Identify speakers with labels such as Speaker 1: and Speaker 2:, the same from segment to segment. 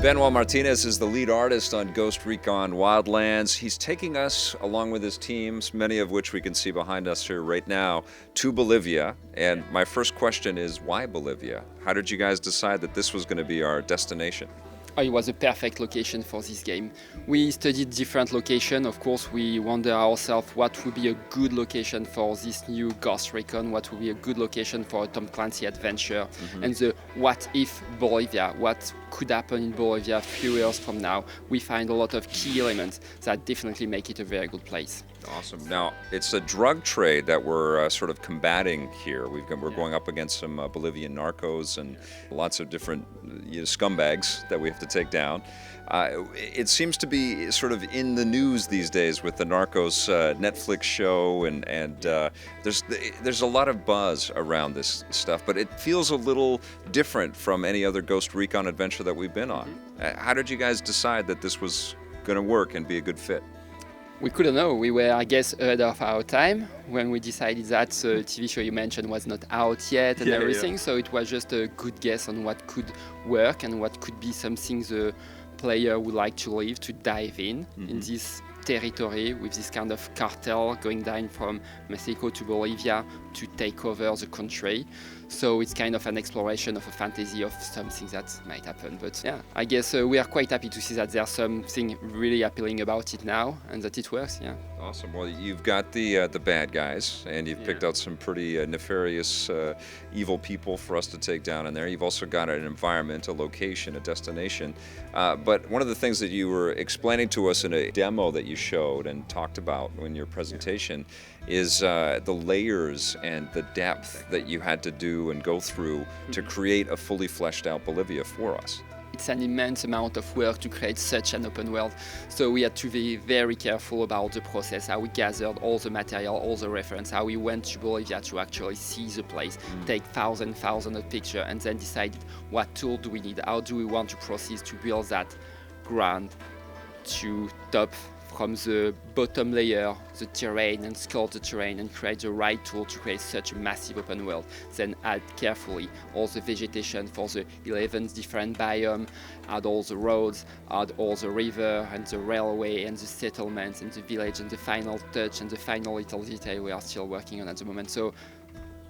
Speaker 1: Benoit Martinez is the lead artist on Ghost Recon Wildlands. He's taking us, along with his teams, many of which we can see behind us here right now, to Bolivia. And my first question is, why Bolivia? How did you guys decide that this was going to be our destination?
Speaker 2: Oh, it was a perfect location for this game. We studied different locations. Of course, we wonder ourselves what would be a good location for this new Ghost Recon, what would be a good location for a Tom Clancy adventure, and the what if Bolivia, what could happen in Bolivia a few years from now. We find a lot of key elements that definitely make it a very good place.
Speaker 1: Awesome. Now, it's a drug trade that we're sort of combating here. We're going up against some Bolivian narcos and lots of different scumbags that we have to take down. It seems to be sort of in the news these days with the Narcos Netflix show, and there's a lot of buzz around this stuff, but it feels a little different from any other Ghost Recon adventure that we've been on. How did you guys decide that this was going to work and be a good fit?
Speaker 2: We couldn't know. We were, I guess, ahead of our time when we decided that the TV show you mentioned was not out yet and everything. So it was just a good guess on what could work and what could be something the player would like to live, to dive in this territory with this kind of cartel going down from Mexico to Bolivia to take over the country. So it's kind of an exploration of a fantasy of something that might happen. But yeah, I guess we are quite happy to see that there's something really appealing about it now and that it works. Yeah.
Speaker 1: Awesome. Well, you've got the bad guys, and you've picked out some pretty nefarious, evil people for us to take down in there. You've also got an environment, a location, a destination. But one of the things that you were explaining to us in a demo that you showed and talked about in your presentation is the layers and the depth that you had to do and go through to create a fully fleshed out Bolivia for us.
Speaker 2: It's an immense amount of work to create such an open world. So we had to be very careful about the process, how we gathered all the material, all the reference, how we went to Bolivia to actually see the place, take thousands of pictures, and then decided what tool do we need, how do we want to proceed to build that ground to top from the bottom layer, the terrain, and sculpt the terrain and create the right tool to create such a massive open world. Then add carefully all the vegetation for the 11 different biomes, add all the roads, add all the river and the railway and the settlements and the village and the final touch and the final little detail we are still working on at the moment. So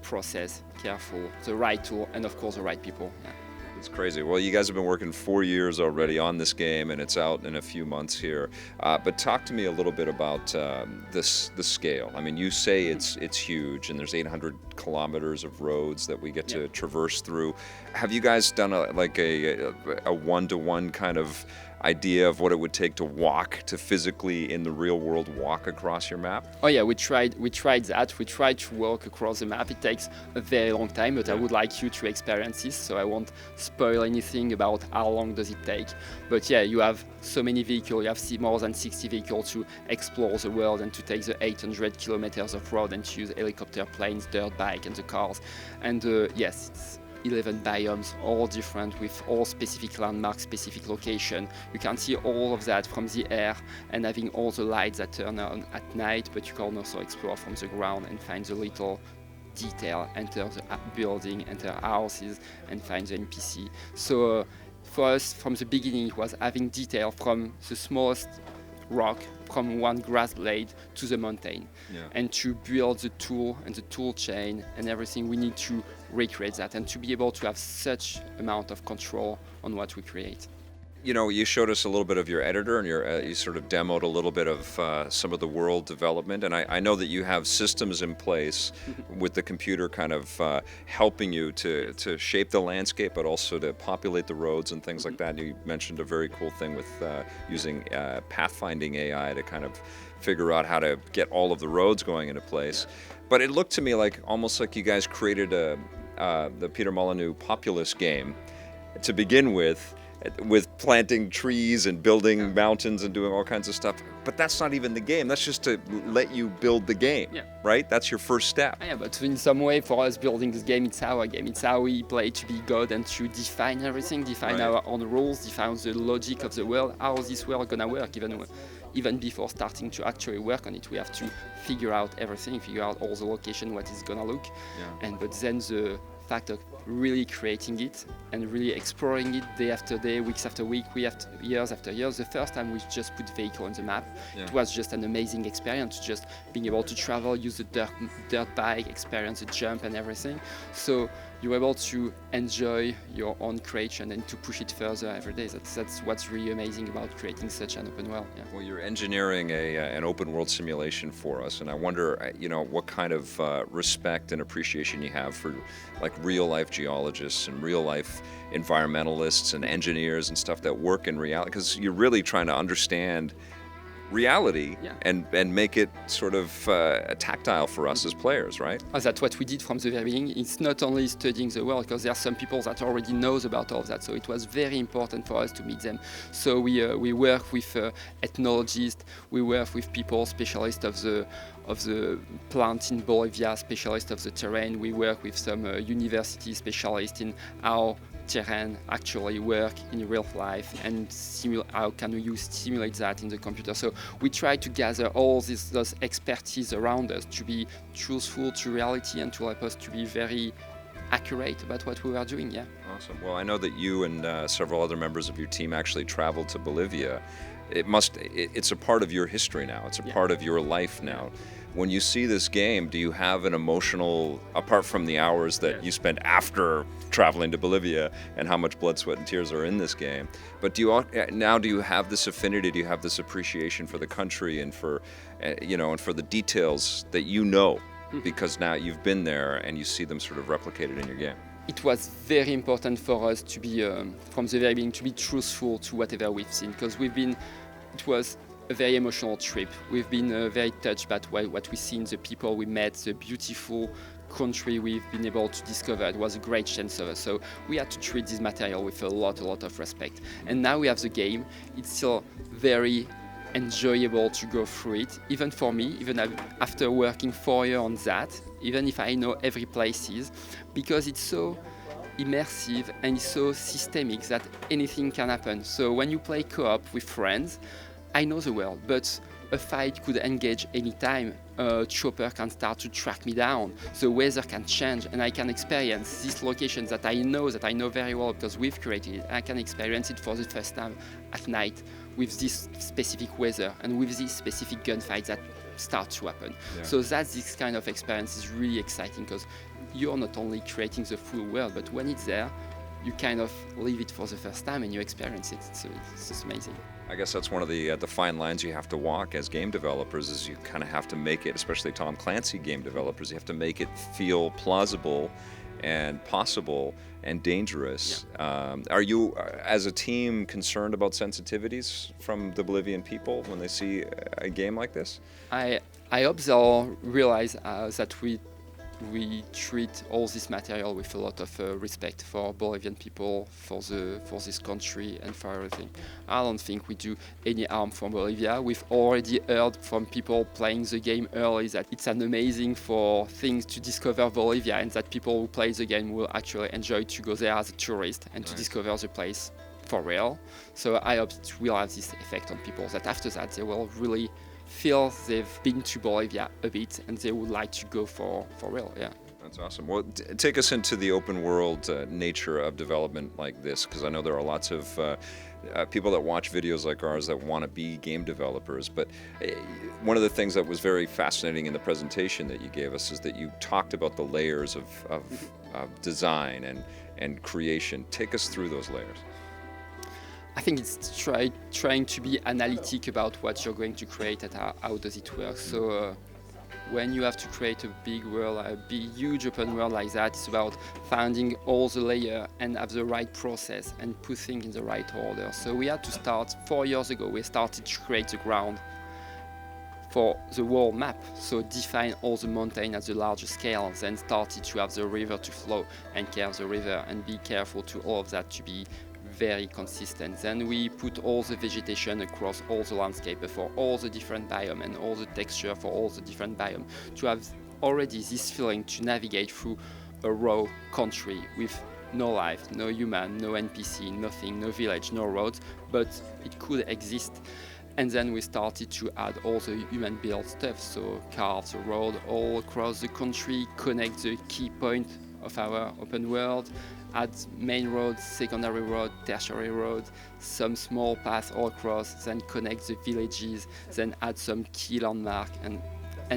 Speaker 2: process, careful, the right tool, and of course the right people. Yeah.
Speaker 1: It's crazy. Well, you guys have been working 4 years already on this game, and it's out in a few months here. But talk to me a little bit about the scale. I mean, you say it's huge, and there's 800 kilometers of roads that we get to traverse through. Have you guys done a one-to-one kind of idea of what it would take to walk, to physically in the real world walk across your map?
Speaker 2: Oh yeah, we tried that. We tried to walk across the map. It takes a very long time, but I would like you to experience this, so I won't spoil anything about how long does it take. But yeah, you have so many vehicles, you have more than 60 vehicles to explore the world and to take the 800 kilometers of road and to use helicopter, planes, dirt bike and the cars. And yes, it's 11 biomes, all different with all specific landmarks, specific location. You can see all of that from the air and having all the lights that turn on at night, but you can also explore from the ground and find the little detail, enter the building, enter houses and find the NPC. So for us, from the beginning, it was having detail from the smallest rock, from one grass blade to the mountain, and to build the tool and the tool chain and everything, we need to recreate that and to be able to have such amount of control on what we create.
Speaker 1: You know, you showed us a little bit of your editor, and you sort of demoed a little bit of some of the world development, and I know that you have systems in place with the computer kind of helping you to shape the landscape, but also to populate the roads and things like that. You mentioned a very cool thing with using pathfinding AI to kind of figure out how to get all of the roads going into place. But it looked to me like almost like you guys created the Peter Molyneux populous game to begin with planting trees and building mountains and doing all kinds of stuff. But that's not even the game. That's just to let you build the game, right? That's your first step.
Speaker 2: Yeah, but in some way, for us, building this game, it's our game. It's how we play to be God and to define everything, define our own rules, define the logic of the world, how this world gonna work. Even before starting to actually work on it, we have to figure out everything, figure out all the location, what it's gonna look. But then the fact of really creating it and really exploring it day after day, weeks after week, years after years. The first time we just put vehicle on the map, it was just an amazing experience, just being able to travel, use the dirt bike, experience the jump and everything. So you're able to enjoy your own creation and to push it further every day. That's what's really amazing about creating such an open world. Yeah.
Speaker 1: Well, you're engineering an open world simulation for us, and I wonder, what kind of respect and appreciation you have for like real life geologists and real life environmentalists and engineers and stuff that work in reality, because you're really trying to understand reality and make it sort of tactile for us as players, right?
Speaker 2: That's what we did from the very beginning. It's not only studying the world, because there are some people that already knows about all of that, so it was very important for us to meet them. So we work with ethnologists, we work with people specialists of the plant in Bolivia, specialists of the terrain. We work with some university specialists in how terrain actually work in real life and how can we simulate that in the computer. So we try to gather all those expertise around us to be truthful to reality and to help us to be very accurate about what we are doing. Yeah.
Speaker 1: Awesome. Well, I know that you and several other members of your team actually traveled to Bolivia. It's a part of your history now. It's a part of your life now. When you see this game, do you have an emotional, apart from the hours that you spent after traveling to Bolivia and how much blood, sweat, and tears are in this game, but do you have this affinity, do you have this appreciation for the country and for, and for the details that because now you've been there and you see them sort of replicated in your game?
Speaker 2: It was very important for us to be, from the very beginning, to be truthful to whatever we've seen, because it was a very emotional trip. We've been very touched by what we seen, the people we met, the beautiful country we've been able to discover. It was a great chance of us. So we had to treat this material with a lot of respect. And now we have the game. It's still very enjoyable to go through it, even for me, even after working 4 years on that, even if I know every places, because it's so immersive and it's so systemic that anything can happen. So when you play co-op with friends, I know the world, but a fight could engage anytime. A chopper can start to track me down. The weather can change, and I can experience these locations that I know very well because we've created it. I can experience it for the first time at night with this specific weather and with these specific gunfights that start to happen. Yeah. So this kind of experience is really exciting because you're not only creating the full world, but when it's there, you kind of live it for the first time and you experience it. So it's just amazing.
Speaker 1: I guess that's one of the fine lines you have to walk as game developers, is you kind of have to make it, especially Tom Clancy game developers, you have to make it feel plausible and possible and dangerous. Yeah. Are you, as a team, concerned about sensitivities from the Bolivian people when they see a game like this?
Speaker 2: I hope they'll realize that we treat all this material with a lot of respect for Bolivian people, for this country, and for everything. I don't think we do any harm from Bolivia. We've already heard from people playing the game early that it's an amazing things to discover Bolivia, and that people who play the game will actually enjoy to go there as a tourist and to discover the place for real. So I hope it will have this effect on people, that after that they will really feel they've been to Bolivia a bit and they would like to go for real. Yeah.
Speaker 1: That's awesome. Well, take us into the open world nature of development like this, because I know there are lots of people that watch videos like ours that want to be game developers. But one of the things that was very fascinating in the presentation that you gave us is that you talked about the layers of design and creation. Take us through those layers.
Speaker 2: I think it's trying to be analytic about what you're going to create and how does it work. So when you have to create a big world, a big, huge open world like that, it's about finding all the layers and have the right process and put things in the right order. So we had to start 4 years ago. We started to create the ground for the world map, so define all the mountain at the larger scale, then started to have the river to flow and curve the river and be careful to all of that to be very consistent. Then we put all the vegetation across all the landscape for all the different biomes and all the texture for all the different biomes to have already this feeling to navigate through a raw country with no life, no human, no NPC, nothing, no village, no roads, but it could exist. And then we started to add all the human-built stuff, so carve the road all across the country, connect the key point of our open world, add main road, secondary road, tertiary road, some small paths all across, then connect the villages, then add some key landmark and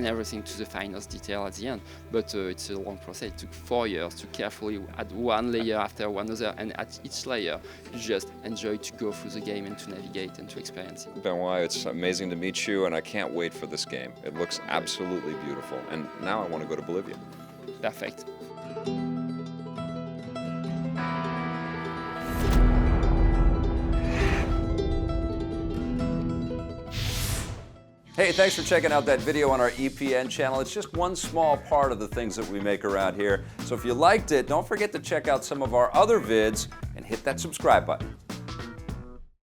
Speaker 2: everything to the finest detail at the end. But it's a long process. It took 4 years to carefully add one layer after one other, and at each layer, you just enjoy to go through the game and to navigate and to experience it.
Speaker 1: Benoit, it's amazing to meet you, and I can't wait for this game. It looks absolutely beautiful, and now I want to go to Bolivia.
Speaker 2: Perfect.
Speaker 3: Hey, thanks for checking out that video on our EPN channel. It's just one small part of the things that we make around here. So if you liked it, don't forget to check out some of our other vids and hit that subscribe button.